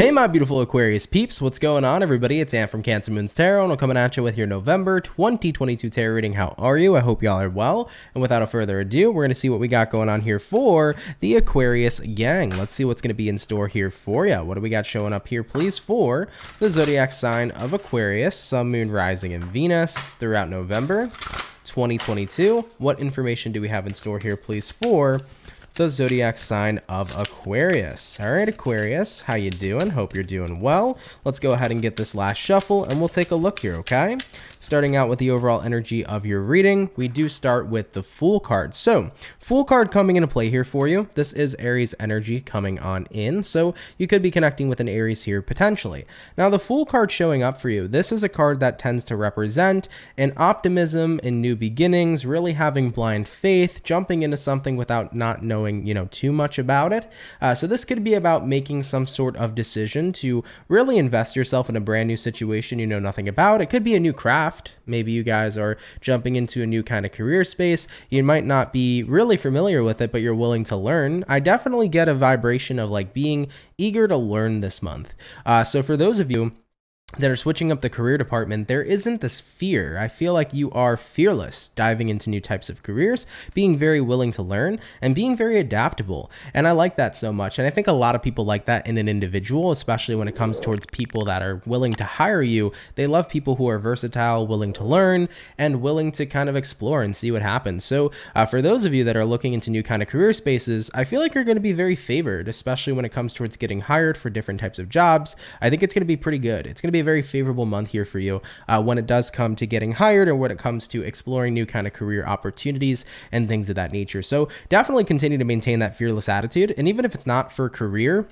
Hey my beautiful Aquarius peeps, what's going on everybody? It's Ann from CancerMoonsTarot, and we're coming at you with your November 2022 tarot reading. How are you? I hope y'all are well. And without further ado, we're going to see what we got going on here for the Aquarius gang. Let's see what's going to be in store here for you. What do we got showing up here, please, for the zodiac sign of Aquarius, Sun, Moon, Rising, and Venus throughout November 2022? What information do we have in store here, please, for the zodiac sign of Aquarius? All right, Aquarius, how you doing? Hope you're doing well. Let's go ahead and get this last shuffle and we'll take a look here, okay? Starting out with the overall energy of your reading, we do start with the Fool card. So, Fool card coming into play here for you. This is Aries energy coming on in, so you could be connecting with an Aries here potentially. Now, the Fool card showing up for you, this is a card that tends to represent an optimism in new beginnings, really having blind faith, jumping into something without not knowing, too much about it. So this could be about making some sort of decision to really invest yourself in a brand new situation you know nothing about. It could be a new craft. Maybe you guys are jumping into a new kind of career space. You might not be really familiar with it, but you're willing to learn. I definitely get a vibration of like being eager to learn this month. So for those of you that are switching up the career department, there isn't this fear. I feel like you are fearless diving into new types of careers, being very willing to learn and being very adaptable. And I like that so much. And I think a lot of people like that in an individual, especially when it comes towards people that are willing to hire you. They love people who are versatile, willing to learn, and willing to kind of explore and see what happens. So for those of you that are looking into new kind of career spaces, I feel like you're going to be very favored, especially when it comes towards getting hired for different types of jobs. I think it's going to be pretty good. It's going to be a very favorable month here for you when it does come to getting hired or when it comes to exploring new kind of career opportunities and things of that nature. So definitely continue to maintain that fearless attitude. And even if it's not for career,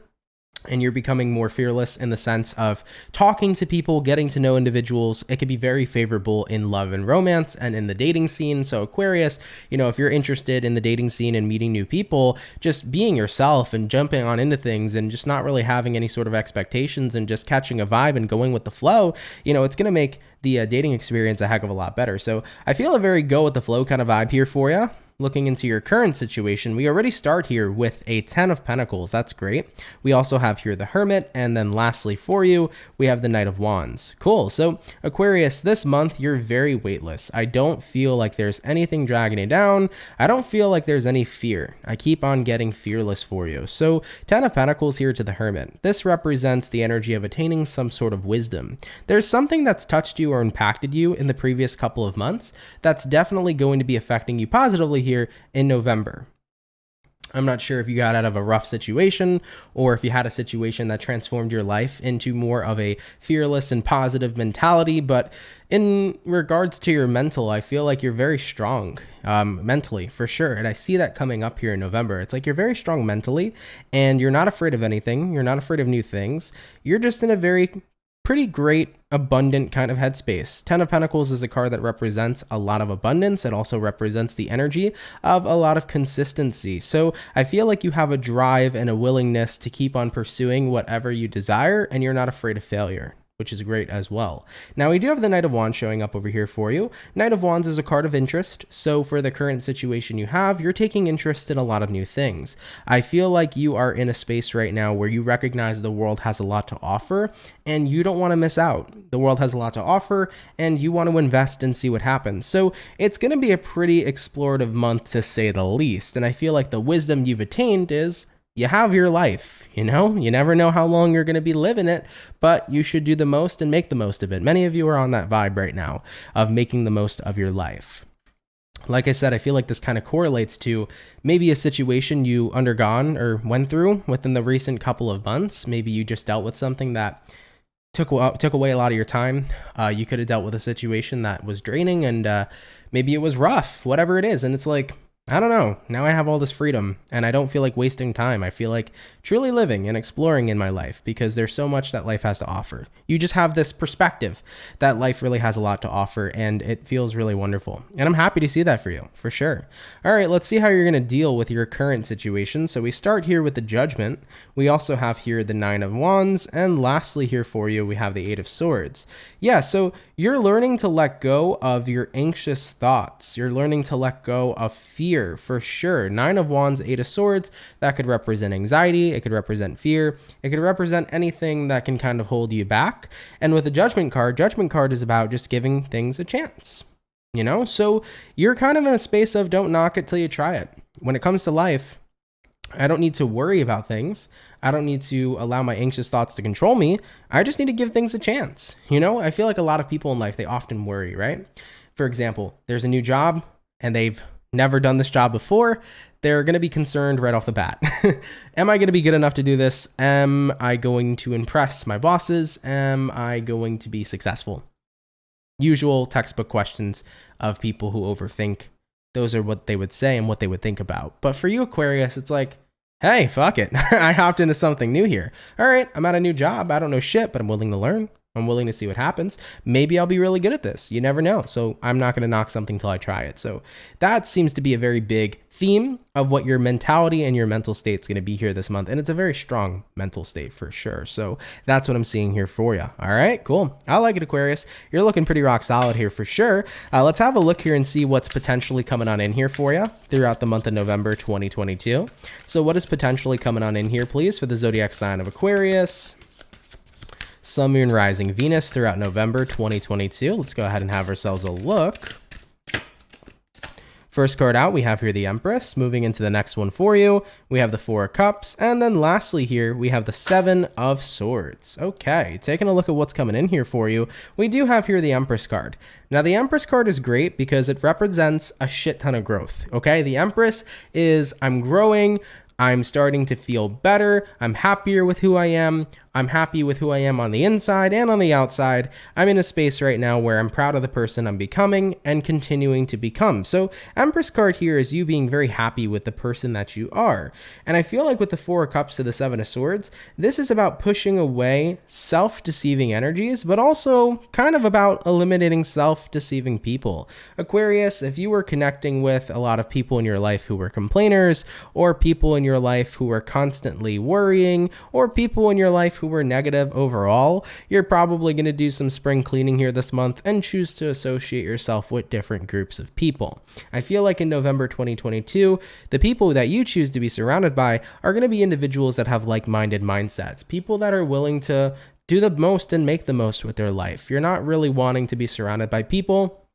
and you're becoming more fearless in the sense of talking to people, getting to know individuals, it could be very favorable in love and romance and in the dating scene. So Aquarius, if you're interested in the dating scene and meeting new people, just being yourself and jumping on into things and just not really having any sort of expectations and just catching a vibe and going with the flow, it's going to make the dating experience a heck of a lot better. So I feel a very go with the flow kind of vibe here for you. Looking into your current situation, we already start here with a 10 of Pentacles. That's great. We also have here the Hermit, and then lastly for you, we have the Knight of Wands. Cool. So Aquarius, this month, you're very weightless. I don't feel like there's anything dragging you down. I don't feel like there's any fear. I keep on getting fearless for you. So 10 of Pentacles here to the Hermit. This represents the energy of attaining some sort of wisdom. There's something that's touched you or impacted you in the previous couple of months that's definitely going to be affecting you positively here in November. I'm not sure if you got out of a rough situation or if you had a situation that transformed your life into more of a fearless and positive mentality, but in regards to your mental, I feel like you're very strong mentally for sure. And I see that coming up here in November. It's like you're very strong mentally and you're not afraid of anything. You're not afraid of new things. You're just in a pretty great, abundant kind of headspace. 10 of Pentacles is a card that represents a lot of abundance. It also represents the energy of a lot of consistency. So I feel like you have a drive and a willingness to keep on pursuing whatever you desire, and you're not afraid of failure, which is great as well. Now, we do have the Knight of Wands showing up over here for you. Knight of Wands is a card of interest. So for the current situation you have, you're taking interest in a lot of new things. I feel like you are in a space right now where you recognize the world has a lot to offer and you don't want to miss out. The world has a lot to offer and you want to invest and see what happens. So it's going to be a pretty explorative month to say the least. And I feel like the wisdom you've attained is you have your life, you never know how long you're going to be living it, but you should do the most and make the most of it. Many of you are on that vibe right now of making the most of your life. Like I said, I feel like this kind of correlates to maybe a situation you undergone or went through within the recent couple of months. Maybe you just dealt with something that took away a lot of your time. You could have dealt with a situation that was draining and maybe it was rough, whatever it is. And it's like, I don't know. Now I have all this freedom and I don't feel like wasting time. I feel like truly living and exploring in my life because there's so much that life has to offer. You just have this perspective that life really has a lot to offer and it feels really wonderful. And I'm happy to see that for you, for sure. All right, let's see how you're going to deal with your current situation. So we start here with the Judgment. We also have here the Nine of Wands. And lastly here for you, we have the Eight of Swords. Yeah, so you're learning to let go of your anxious thoughts. You're learning to let go of fear fear for sure. 9 of Wands, 8 of Swords, that could represent anxiety. It could represent fear. It could represent anything that can kind of hold you back. And with the Judgment card is about just giving things a chance. You know, so you're kind of in a space of don't knock it till you try it. When it comes to life, I don't need to worry about things. I don't need to allow my anxious thoughts to control me. I just need to give things a chance. You know, I feel like a lot of people in life, they often worry, right? For example, there's a new job and they've never done this job before. They're going to be concerned right off the bat. Am I going to be good enough to do this? Am I going to impress my bosses? Am I going to be successful? Usual textbook questions of people who overthink. Those are what they would say and what they would think about. But for you, Aquarius, it's like, hey, fuck it. I hopped into something new here. All right, I'm at a new job. I don't know shit, but I'm willing to learn. I'm willing to see what happens. Maybe I'll be really good at this. You never know. So I'm not going to knock something till I try it. So that seems to be a very big theme of what your mentality and your mental state is going to be here this month. And it's a very strong mental state for sure. So that's what I'm seeing here for you. All right, cool. I like it, Aquarius. You're looking pretty rock solid here for sure. Let's have a look here and see what's potentially coming on in here for you throughout the month of November 2022. So what is potentially coming on in here, please, for the zodiac sign of Aquarius? Sun, Moon, Rising, Venus throughout November 2022. Let's go ahead and have ourselves a look. First card out, we have here the Empress. Moving into the next one for you, we have the Four of Cups. And then lastly here, we have the Seven of Swords. Okay, taking a look at what's coming in here for you, we do have here the Empress card. Now, the Empress card is great because it represents a shit ton of growth, okay? The Empress is, I'm growing, I'm starting to feel better, I'm happier with who I am, I'm happy with who I am on the inside and on the outside. I'm in a space right now where I'm proud of the person I'm becoming and continuing to become. So Empress card here is you being very happy with the person that you are. And I feel like with the Four of Cups to the Seven of Swords, this is about pushing away self-deceiving energies, but also kind of about eliminating self-deceiving people. Aquarius, if you were connecting with a lot of people in your life who were complainers, or people in your life who were constantly worrying, or people in your life who were negative overall, you're probably going to do some spring cleaning here this month and choose to associate yourself with different groups of people. I feel like in November 2022, the people that you choose to be surrounded by are going to be individuals that have like-minded mindsets, people that are willing to do the most and make the most with their life. You're not really wanting to be surrounded by people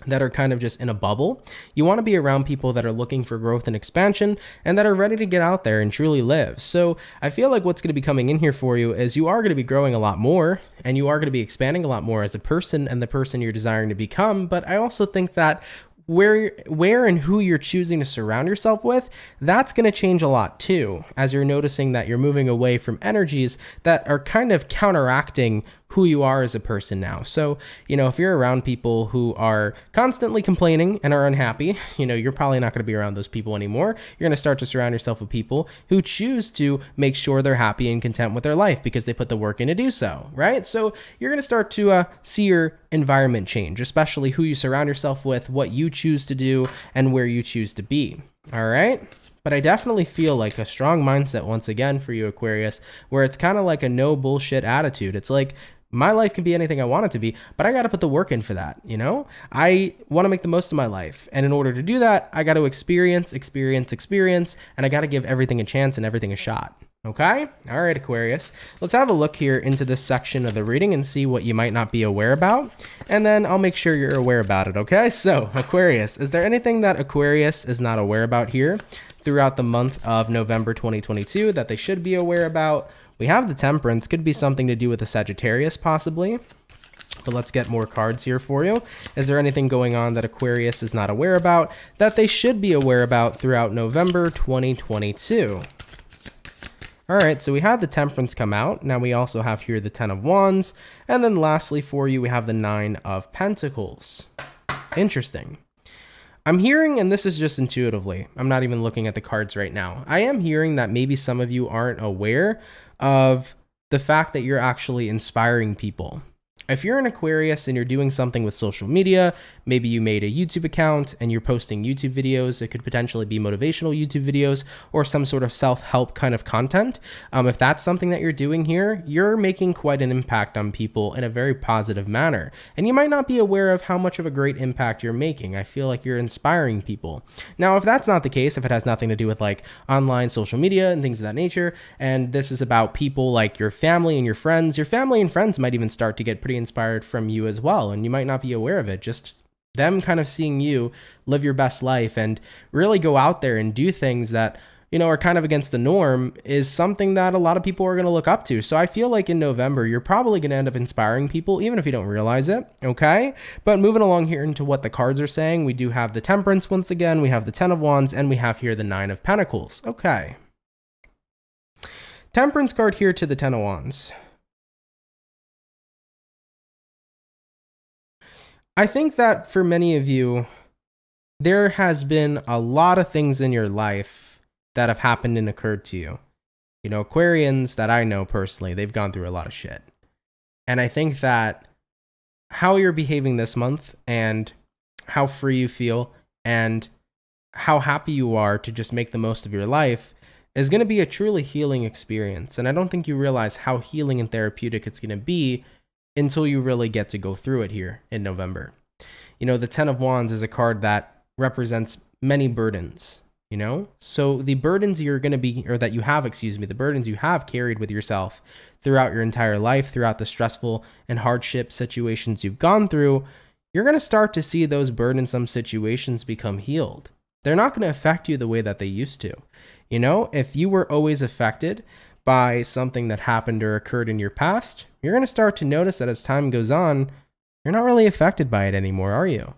that are kind of just in a bubble. You want to be around people that are looking for growth and expansion and that are ready to get out there and truly live. So I feel like what's going to be coming in here for you is you are going to be growing a lot more and you are going to be expanding a lot more as a person and the person you're desiring to become. But I also think that where and who you're choosing to surround yourself with, that's going to change a lot too, as you're noticing that you're moving away from energies that are kind of counteracting who you are as a person now. So, you know, if you're around people who are constantly complaining and are unhappy, you know, you're probably not going to be around those people anymore. You're going to start to surround yourself with people who choose to make sure they're happy and content with their life because they put the work in to do so, right? So you're going to start to see your environment change, especially who you surround yourself with, what you choose to do, and where you choose to be. All right? But I definitely feel like a strong mindset once again for you, Aquarius, where it's kind of like a no bullshit attitude. It's like, my life can be anything I want it to be, but I got to put the work in for that. You know, I want to make the most of my life. And in order to do that, I got to experience, and I got to give everything a chance and everything a shot. Okay. All right, Aquarius, let's have a look here into this section of the reading and see what you might not be aware about. And then I'll make sure you're aware about it. Okay. So Aquarius, is there anything that Aquarius is not aware about here throughout the month of November 2022 that they should be aware about? We have the Temperance, could be something to do with the Sagittarius possibly, but let's get more cards here for you. Is there anything going on that Aquarius is not aware about that they should be aware about throughout November 2022? All right, so we had the Temperance come out. Now we also have here the Ten of Wands. And then lastly for you, we have the Nine of Pentacles. Interesting. I'm hearing, and this is just intuitively, I'm not even looking at the cards right now. I am hearing that maybe some of you aren't aware of the fact that you're actually inspiring people If you're an Aquarius and you're doing something with social media, maybe you made a YouTube account and you're posting YouTube videos, it could potentially be motivational YouTube videos or some sort of self-help kind of content. If that's something that you're doing here, you're making quite an impact on people in a very positive manner. And you might not be aware of how much of a great impact you're making. I feel like you're inspiring people. Now, if that's not the case, if it has nothing to do with like online social media and things of that nature, and this is about people like your family and your family and friends might even start to get pretty inspired from you as well, and you might not be aware of it. Just them kind of seeing you live your best life and really go out there and do things that, you know, are kind of against the norm is something that a lot of people are going to look up to. So I feel like in November, you're probably going to end up inspiring people, even if you don't realize it. Okay. But moving along here into what the cards are saying, we do have the Temperance once again, we have the Ten of Wands, and we have here the Nine of Pentacles. Okay. Temperance card here to the Ten of Wands. I think that for many of you, there has been a lot of things in your life that have happened and occurred to you. You know, Aquarians that I know personally, they've gone through a lot of shit. And I think that how you're behaving this month and how free you feel and how happy you are to just make the most of your life is going to be a truly healing experience. And I don't think you realize how healing and therapeutic it's going to be until you really get to go through it here in November. You know, the Ten of Wands is a card that represents many burdens, you know? So the burdens you're going to be, or that you have, the burdens you have carried with yourself throughout your entire life, throughout the stressful and hardship situations you've gone through, you're going to start to see those burdensome situations become healed. They're not going to affect you the way that they used to. You know, if you were always affected by something that happened or occurred in your past, you're going to start to notice that as time goes on, you're not really affected by it anymore, are you?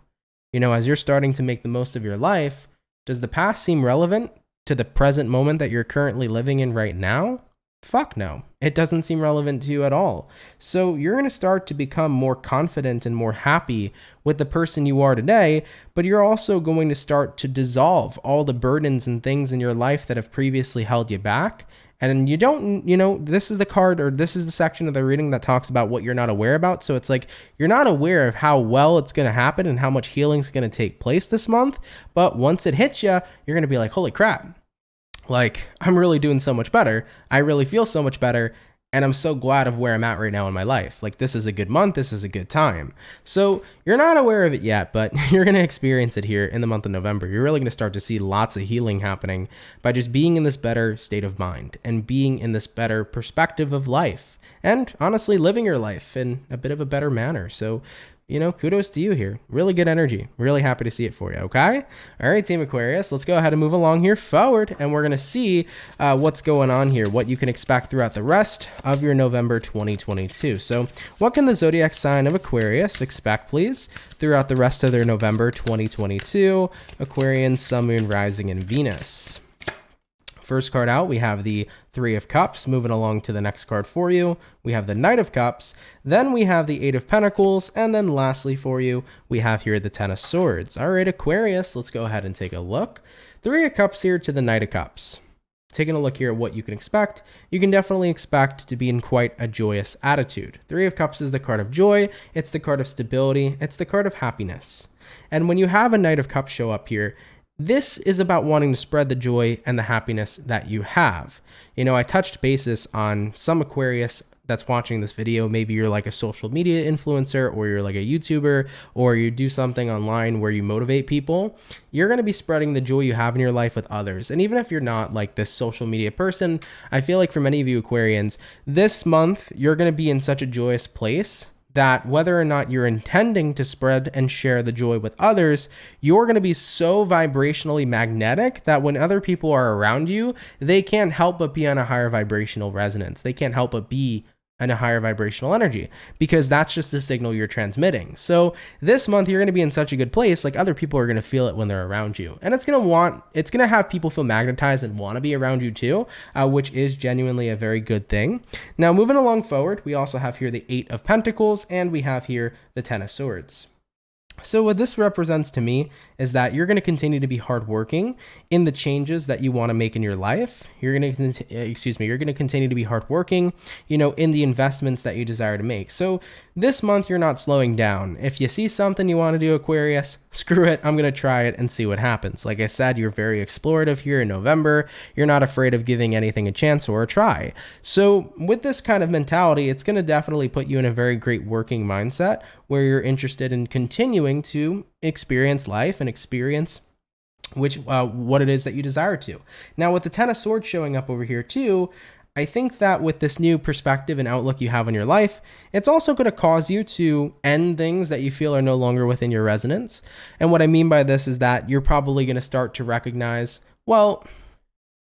You know, as you're starting to make the most of your life, does the past seem relevant to the present moment that you're currently living in right now? Fuck no. It doesn't seem relevant to you at all. So you're going to start to become more confident and more happy with the person you are today, but you're also going to start to dissolve all the burdens and things in your life that have previously held you back. And you don't, you know, this is the card, or this is the section of the reading that talks about what you're not aware about. So it's like, you're not aware of how well it's going to happen and how much healing is going to take place this month. But once it hits you, you're going to be like, holy crap. Like, I'm really doing so much better. I really feel so much better. And I'm so glad of where I'm at right now in my life. Like, this is a good month. This is a good time. So you're not aware of it yet, but you're going to experience it here in the month of November. You're really going to start to see lots of healing happening by just being in this better state of mind and being in this better perspective of life. And honestly, living your life in a bit of a better manner. So, you know, kudos to you here. Really good energy. Really happy to see it for you, okay? All right, Team Aquarius, let's go ahead and move along here forward, and we're going to see what's going on here, what you can expect throughout the rest of your November 2022. So what can the zodiac sign of Aquarius expect, please, throughout the rest of their November 2022? Aquarian, Sun, Moon, Rising, and Venus. First card out, we have the Three of Cups. Moving along to the next card for you, we have the Knight of Cups. Then we have the Eight of Pentacles. And then lastly for you, we have here the Ten of Swords. All right, Aquarius, let's go ahead and take a look. Three of Cups here to the Knight of Cups. Taking a look here at what you can expect, you can definitely expect to be in quite a joyous attitude. Three of Cups is the card of joy. It's the card of stability. It's the card of happiness. And when you have a Knight of Cups show up here, this is about wanting to spread the joy and the happiness that you have. You know, I touched basis on some Aquarius that's watching this video. Maybe you're like a social media influencer, or you're like a YouTuber, or you do something online where you motivate people. You're going to be spreading the joy you have in your life with others. And even if you're not like this social media person, I feel like for many of you Aquarians, this month, you're going to be in such a joyous place that whether or not you're intending to spread and share the joy with others, you're going to be so vibrationally magnetic that when other people are around you, they can't help but be on a higher vibrational resonance. They can't help but be in a higher vibrational energy, because that's just the signal you're transmitting. So this month you're going to be in such a good place, like other people are going to feel it when they're around you, and it's going to have people feel magnetized and want to be around you too, which is genuinely a very good thing. Now moving along forward, we also have here the Eight of Pentacles, and we have here the Ten of Swords. So what this represents to me is that you're going to continue to be hardworking in the changes that you want to make in your life. You're going to, you're going to continue to be hardworking, in the investments that you desire to make. So this month, you're not slowing down. If you see something you want to do, Aquarius, screw it. I'm going to try it and see what happens. Like I said, you're very explorative here in November. You're not afraid of giving anything a chance or a try. So with this kind of mentality, it's going to definitely put you in a very great working mindset where you're interested in continuing to experience life and experience what it is that you desire to. Now, with the Ten of Swords showing up over here too, I think that with this new perspective and outlook you have on your life, it's also going to cause you to end things that you feel are no longer within your resonance. And what I mean by this is that you're probably going to start to recognize, well,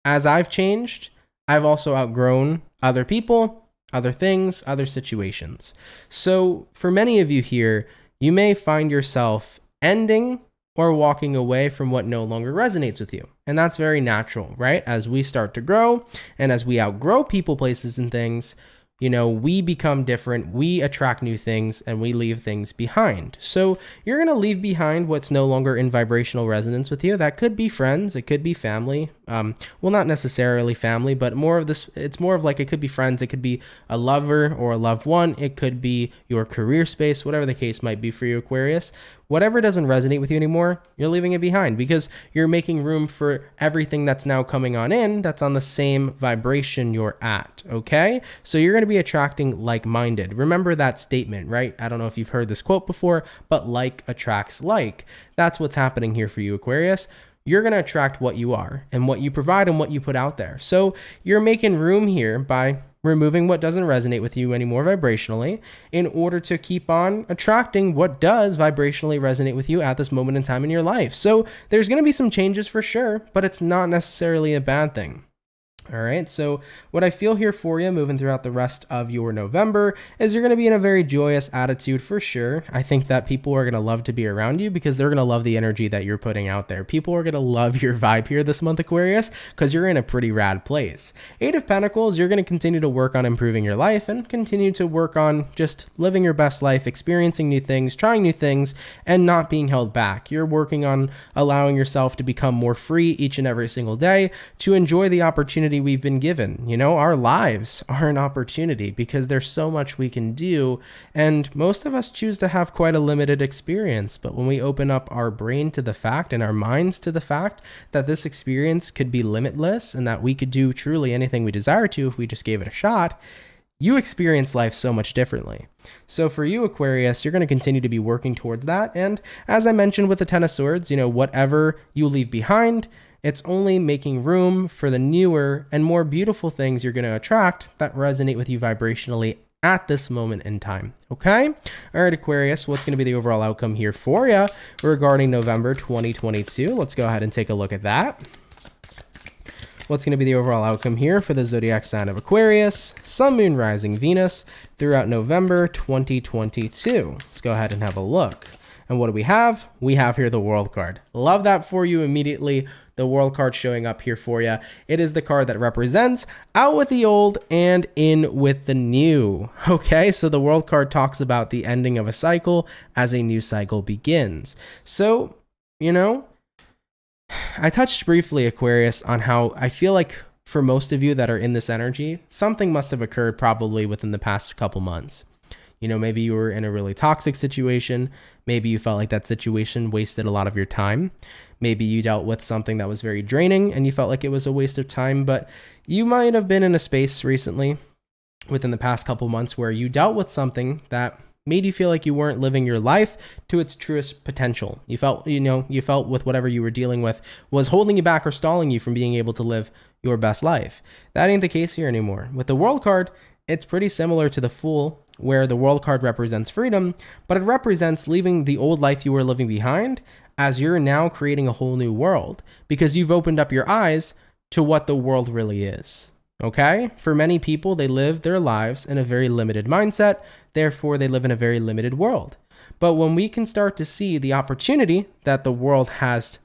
as I've changed, I've also outgrown other people, other things, other situations. So for many of you here, you may find yourself ending or walking away from what no longer resonates with you. And that's very natural, right? As we start to grow and as we outgrow people, places, and things, we become different, we attract new things, and we leave things behind. So you're going to leave behind what's no longer in vibrational resonance with you. That could be friends, it could be family. Well, not necessarily family, but it's more of like it could be friends, it could be a lover or a loved one, it could be your career space, whatever the case might be for you, Aquarius. Whatever doesn't resonate with you anymore, you're leaving it behind because you're making room for everything that's now coming on in that's on the same vibration you're at, okay? So you're going to be attracting like-minded. Remember that statement, right? I don't know if you've heard this quote before, but like attracts like. That's what's happening here for you, Aquarius. You're going to attract what you are and what you provide and what you put out there. So you're making room here by removing what doesn't resonate with you anymore vibrationally in order to keep on attracting what does vibrationally resonate with you at this moment in time in your life. So there's going to be some changes for sure, but it's not necessarily a bad thing. All right, so what I feel here for you moving throughout the rest of your November is you're going to be in a very joyous attitude for sure. I think that people are going to love to be around you because they're going to love the energy that you're putting out there. People are going to love your vibe here this month, Aquarius, because you're in a pretty rad place. Eight of Pentacles, you're going to continue to work on improving your life and continue to work on just living your best life, experiencing new things, trying new things, and not being held back. You're working on allowing yourself to become more free each and every single day to enjoy the opportunity we've been given. Our lives are an opportunity because there's so much we can do, and most of us choose to have quite a limited experience. But when we open up our brain to the fact and our minds to the fact that this experience could be limitless and that we could do truly anything we desire to if we just gave it a shot, you experience life so much differently. So for you, Aquarius, you're going to continue to be working towards that. And as I mentioned with the Ten of Swords, whatever you leave behind, it's only making room for the newer and more beautiful things you're going to attract that resonate with you vibrationally at this moment in time. Okay? All right, Aquarius, what's going to be the overall outcome here for you regarding November 2022? Let's go ahead and take a look at that. What's going to be the overall outcome here for the zodiac sign of Aquarius, Sun, Moon, Rising, Venus throughout November 2022? Let's go ahead and have a look. And what do we have? We have here the World card. Love that for you immediately. The World card showing up here for you. It is the card that represents out with the old and in with the new. Okay, so the World card talks about the ending of a cycle as a new cycle begins. So, I touched briefly, Aquarius, on how I feel like for most of you that are in this energy, something must have occurred probably within the past couple months. Maybe you were in a really toxic situation. Maybe you felt like that situation wasted a lot of your time. Maybe you dealt with something that was very draining and you felt like it was a waste of time, but you might have been in a space recently within the past couple months where you dealt with something that made you feel like you weren't living your life to its truest potential. You felt with whatever you were dealing with was holding you back or stalling you from being able to live your best life. That ain't the case here anymore. With the World card, it's pretty similar to the Fool, where the World card represents freedom, but it represents leaving the old life you were living behind as you're now creating a whole new world because you've opened up your eyes to what the world really is. Okay? For many people, they live their lives in a very limited mindset. Therefore, they live in a very limited world. But when we can start to see the opportunity that the world has,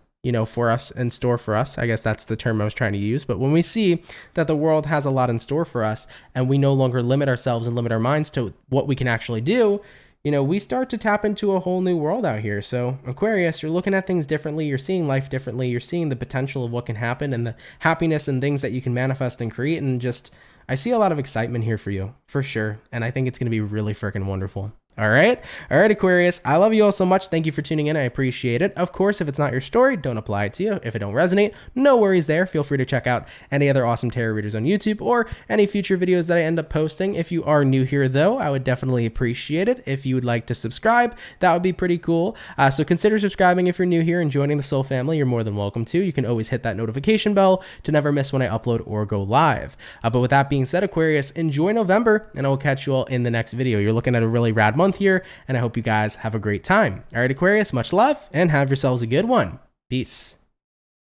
for us, in store for us, I guess that's the term I was trying to use. But when we see that the world has a lot in store for us and we no longer limit ourselves and limit our minds to what we can actually do, we start to tap into a whole new world out here. So Aquarius, you're looking at things differently. You're seeing life differently. You're seeing the potential of what can happen and the happiness and things that you can manifest and create. And just, I see a lot of excitement here for you, for sure. And I think it's going to be really freaking wonderful. All right, Aquarius, I love you all so much. Thank you for tuning in. I appreciate it. Of course, if it's not your story, don't apply it to you. If it don't resonate, no worries there. Feel free to check out any other awesome tarot readers on YouTube or any future videos that I end up posting. If you are new here, though, I would definitely appreciate it. If you would like to subscribe, that would be pretty cool. So consider subscribing if you're new here and joining the Soul family. You're more than welcome to. You can always hit that notification bell to never miss when I upload or go live. But with that being said, Aquarius, enjoy November, and I will catch you all in the next video. You're looking at a really rad month here, and I hope you guys have a great time. All right, Aquarius, much love, and have yourselves a good one. Peace.